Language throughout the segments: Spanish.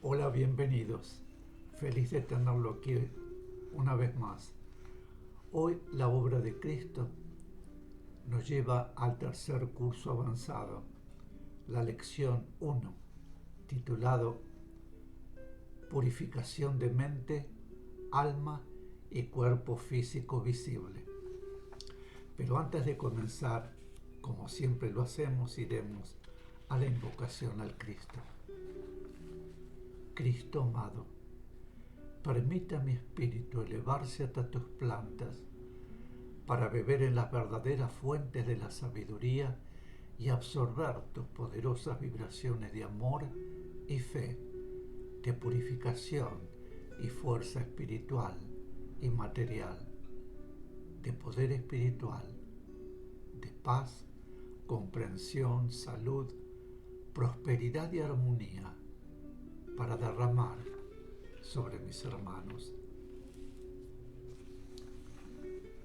Hola, bienvenidos. Feliz de tenerlo aquí una vez más. Hoy la obra de Cristo nos lleva al tercer curso avanzado, la lección 1, titulado Purificación de mente, alma y cuerpo físico visible. Pero antes de comenzar, como siempre lo hacemos, iremos a la invocación al Cristo. Cristo amado, permite a mi espíritu elevarse hasta tus plantas para beber en las verdaderas fuentes de la sabiduría y absorber tus poderosas vibraciones de amor y fe, de purificación y fuerza espiritual y material, de poder espiritual, de paz, comprensión, salud, prosperidad y armonía para derramar sobre mis hermanos.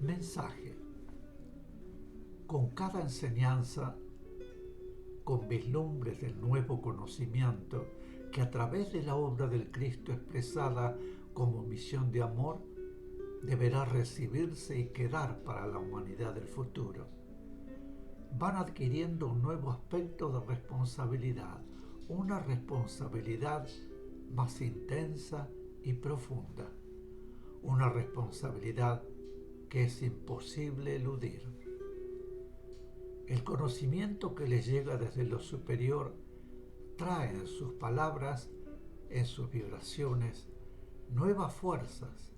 Mensaje. Con cada enseñanza, con vislumbres del nuevo conocimiento que a través de la obra del Cristo expresada como misión de amor, deberá recibirse y quedar para la humanidad del futuro. Van adquiriendo un nuevo aspecto de responsabilidad, una responsabilidad más intensa y profunda, una responsabilidad que es imposible eludir. El conocimiento que les llega desde lo superior trae en sus palabras, en sus vibraciones, nuevas fuerzas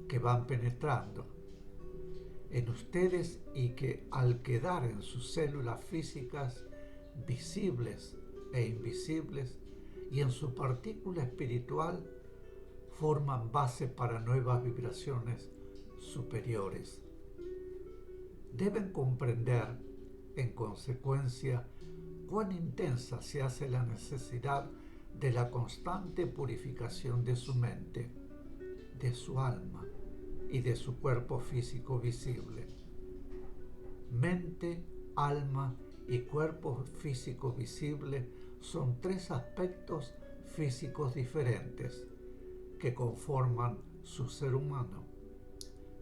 que van penetrando en ustedes y que al quedar en sus células físicas, visibles e invisibles, y en su partícula espiritual, forman base para nuevas vibraciones superiores. Deben comprender, en consecuencia, cuán intensa se hace la necesidad de la constante purificación de su mente, de su alma y de su cuerpo físico visible. Mente, alma y cuerpo físico visible son tres aspectos físicos diferentes que conforman su ser humano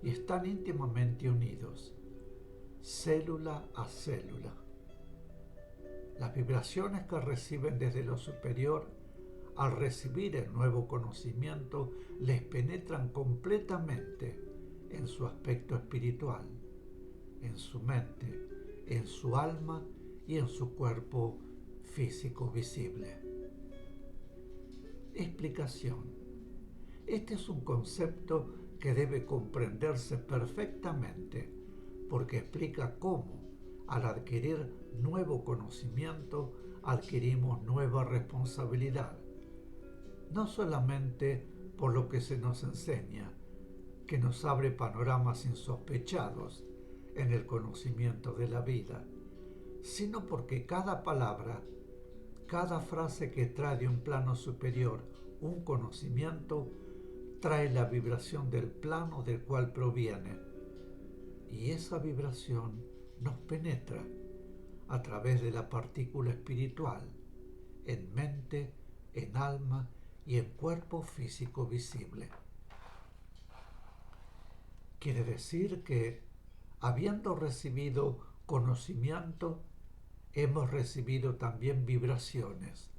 y están íntimamente unidos, célula a célula. Las vibraciones que reciben desde lo superior, al recibir el nuevo conocimiento, les penetran completamente en su aspecto espiritual, en su mente, en su alma y en su cuerpo físico visible. Explicación. Este es un concepto que debe comprenderse perfectamente porque explica cómo, al adquirir nuevo conocimiento, adquirimos nueva responsabilidad, no solamente por lo que se nos enseña, que nos abre panoramas insospechados en el conocimiento de la vida, sino porque cada palabra, cada frase que trae de un plano superior un conocimiento, trae la vibración del plano del cual proviene, y esa vibración nos penetra a través de la partícula espiritual, en mente, en alma y en cuerpo físico visible. Quiere decir que, habiendo recibido conocimiento, hemos recibido también vibraciones,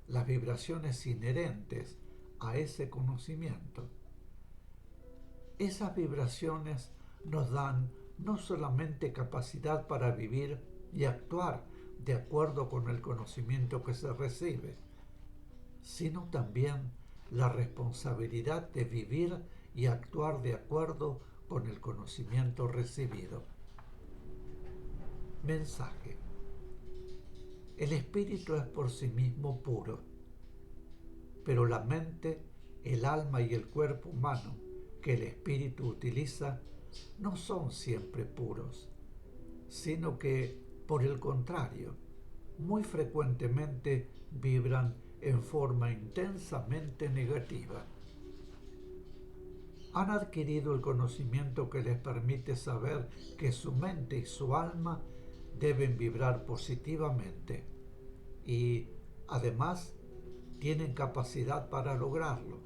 las vibraciones inherentes a ese conocimiento. Esas vibraciones nos dan no solamente capacidad para vivir y actuar de acuerdo con el conocimiento que se recibe, sino también la responsabilidad de vivir y actuar de acuerdo con el conocimiento recibido. Mensaje. El espíritu es por sí mismo puro, pero la mente, el alma y el cuerpo humano que el espíritu utiliza no son siempre puros, sino que, por el contrario, muy frecuentemente vibran en forma intensamente negativa. Han adquirido el conocimiento que les permite saber que su mente y su alma deben vibrar positivamente y, además, tienen capacidad para lograrlo,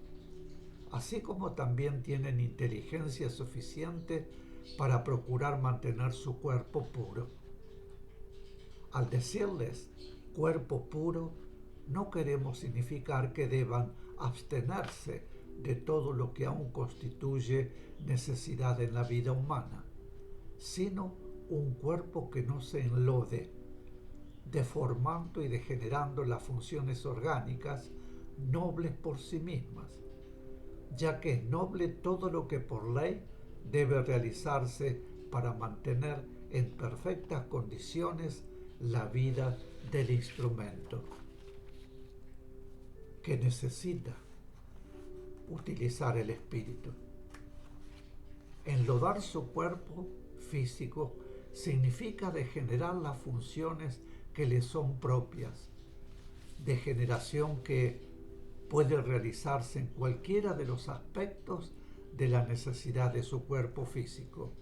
así como también tienen inteligencia suficiente para procurar mantener su cuerpo puro. Al decirles cuerpo puro, no queremos significar que deban abstenerse de todo lo que aún constituye necesidad en la vida humana, sino un cuerpo que no se enlode, deformando y degenerando las funciones orgánicas nobles por sí mismas, ya que es noble todo lo que por ley debe realizarse para mantener en perfectas condiciones la vida del instrumento, que necesita utilizar el espíritu. Enlodar su cuerpo físico significa degenerar las funciones que le son propias, degeneración que puede realizarse en cualquiera de los aspectos de la necesidad de su cuerpo físico,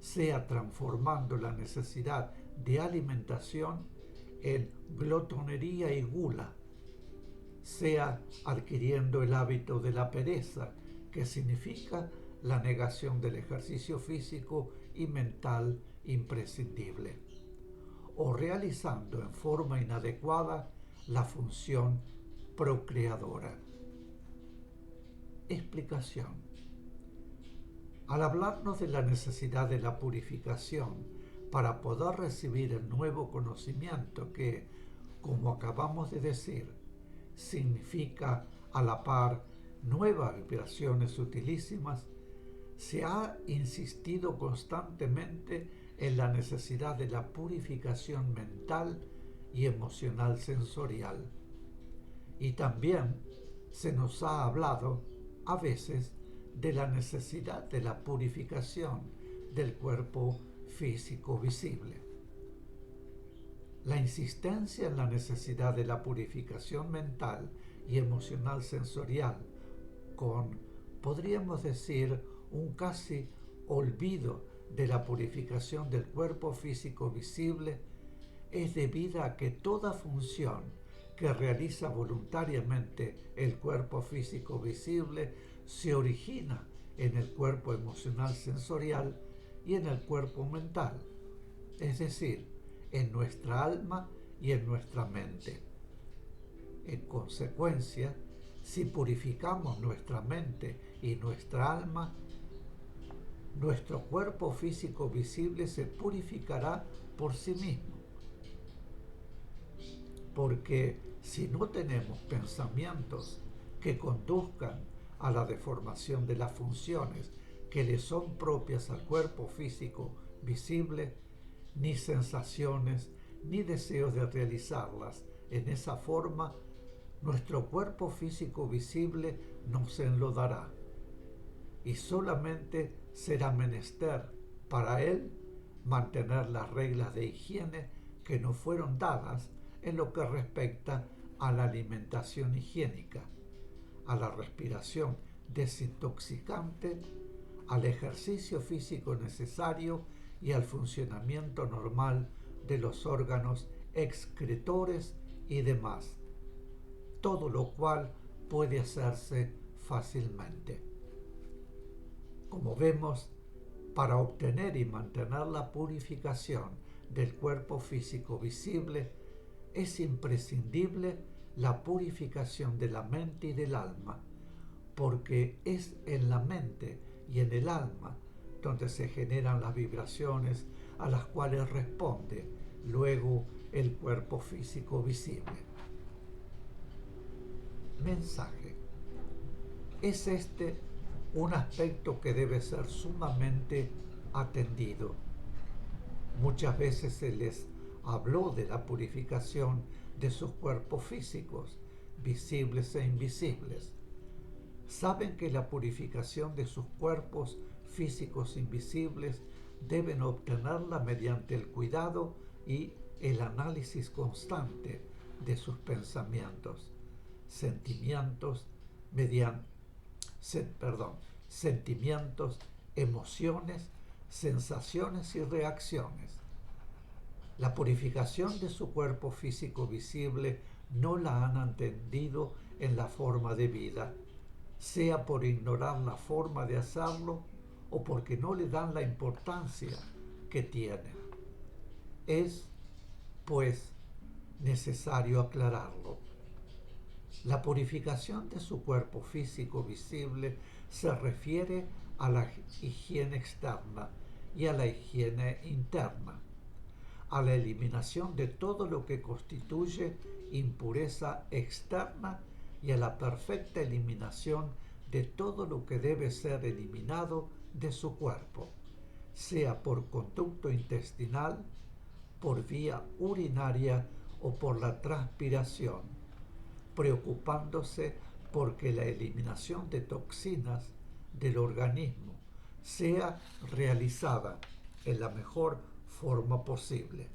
sea transformando la necesidad de alimentación en glotonería y gula, sea adquiriendo el hábito de la pereza, que significa la negación del ejercicio físico y mental imprescindible, o realizando en forma inadecuada la función procreadora. Explicación. Al hablarnos de la necesidad de la purificación para poder recibir el nuevo conocimiento que, como acabamos de decir, significa a la par nuevas vibraciones utilísimas, se ha insistido constantemente en la necesidad de la purificación mental y emocional sensorial. Y también se nos ha hablado a veces de la necesidad de la purificación del cuerpo físico visible. La insistencia en la necesidad de la purificación mental y emocional sensorial, con, podríamos decir, un casi olvido de la purificación del cuerpo físico visible, es debida a que toda función que realiza voluntariamente el cuerpo físico visible se origina en el cuerpo emocional sensorial y en el cuerpo mental, es decir, en nuestra alma y en nuestra mente. En consecuencia, si purificamos nuestra mente y nuestra alma, nuestro cuerpo físico visible se purificará por sí mismo. Porque si no tenemos pensamientos que conduzcan a la deformación de las funciones que le son propias al cuerpo físico visible, ni sensaciones, ni deseos de realizarlas en esa forma, nuestro cuerpo físico visible no se enlodará, y solamente será menester para él mantener las reglas de higiene que nos fueron dadas en lo que respecta a la alimentación higiénica, a la respiración desintoxicante, al ejercicio físico necesario y al funcionamiento normal de los órganos excretores y demás, todo lo cual puede hacerse fácilmente. Como vemos, para obtener y mantener la purificación del cuerpo físico visible, es imprescindible la purificación de la mente y del alma, porque es en la mente y en el alma donde se generan las vibraciones a las cuales responde luego el cuerpo físico visible. Mensaje. Es este un aspecto que debe ser sumamente atendido. Muchas veces se les habló de la purificación de sus cuerpos físicos, visibles e invisibles. Saben que la purificación de sus cuerpos físicos invisibles deben obtenerla mediante el cuidado y el análisis constante de sus pensamientos, sentimientos, emociones, sensaciones y reacciones. La purificación de su cuerpo físico visible no la han entendido en la forma de vida, sea por ignorar la forma de hacerlo o porque no le dan la importancia que tiene. Es, pues, necesario aclararlo. La purificación de su cuerpo físico visible se refiere a la higiene externa y a la higiene interna, a la eliminación de todo lo que constituye impureza externa y a la perfecta eliminación de todo lo que debe ser eliminado de su cuerpo, sea por conducto intestinal, por vía urinaria o por la transpiración, preocupándose porque la eliminación de toxinas del organismo sea realizada en la mejor forma posible.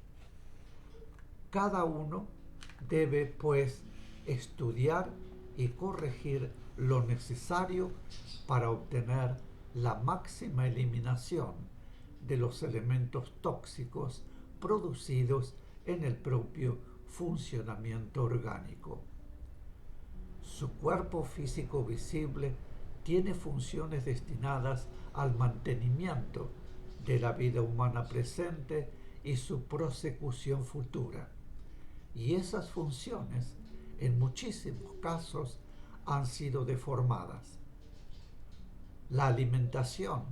Cada uno debe, pues, estudiar y corregir lo necesario para obtener la máxima eliminación de los elementos tóxicos producidos en el propio funcionamiento orgánico. Su cuerpo físico visible tiene funciones destinadas al mantenimiento de la vida humana presente y su prosecución futura. Y esas funciones, en muchísimos casos, han sido deformadas. La alimentación,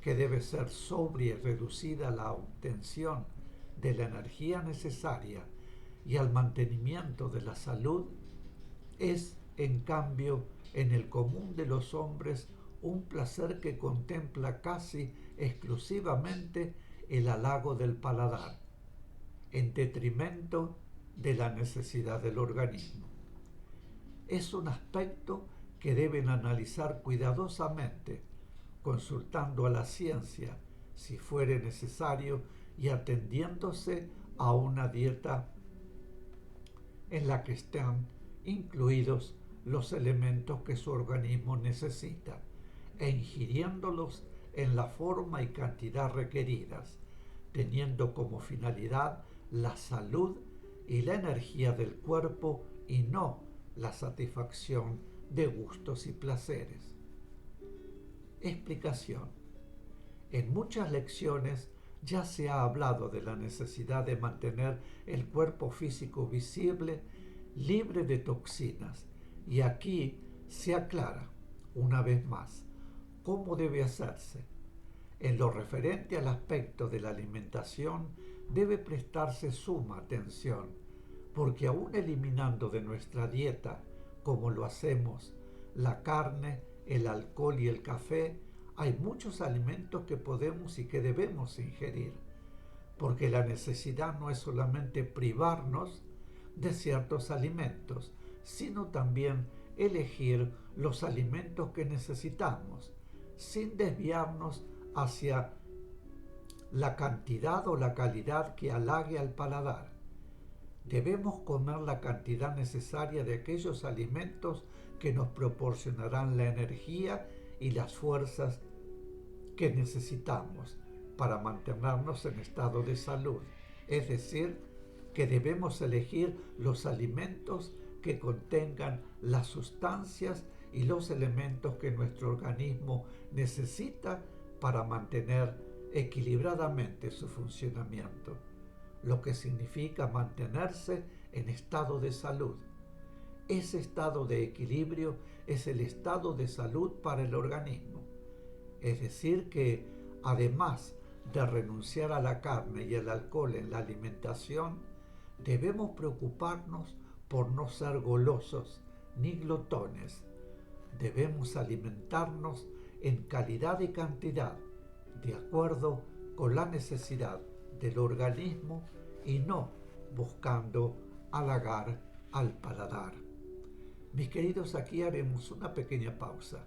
que debe ser sobria y reducida a la obtención de la energía necesaria y al mantenimiento de la salud, es, en cambio, en el común de los hombres, un placer que contempla casi exclusivamente el halago del paladar, en detrimento de la necesidad del organismo. Es un aspecto que deben analizar cuidadosamente, consultando a la ciencia, si fuere necesario, y atendiéndose a una dieta en la que estén incluidos los elementos que su organismo necesita, e ingiriéndolos en la forma y cantidad requeridas, teniendo como finalidad la salud y la energía del cuerpo y no la satisfacción de gustos y placeres. Explicación. En muchas lecciones ya se ha hablado de la necesidad de mantener el cuerpo físico visible libre de toxinas, y aquí se aclara, una vez más, cómo debe hacerse. En lo referente al aspecto de la alimentación debe prestarse suma atención, porque aún eliminando de nuestra dieta, como lo hacemos, la carne, el alcohol y el café, hay muchos alimentos que podemos y que debemos ingerir, porque la necesidad no es solamente privarnos de ciertos alimentos, sino también elegir los alimentos que necesitamos, sin desviarnos hacia la cantidad o la calidad que halague al paladar. Debemos comer la cantidad necesaria de aquellos alimentos que nos proporcionarán la energía y las fuerzas que necesitamos para mantenernos en estado de salud. Es decir, que debemos elegir los alimentos que contengan las sustancias y los elementos que nuestro organismo necesita para mantener equilibradamente su funcionamiento, lo que significa mantenerse en estado de salud. Ese estado de equilibrio es el estado de salud para el organismo. Es decir que, además de renunciar a la carne y al alcohol en la alimentación, debemos preocuparnos por no ser golosos ni glotones. Debemos alimentarnos en calidad y cantidad, de acuerdo con la necesidad del organismo y no buscando halagar al paladar. Mis queridos, aquí haremos una pequeña pausa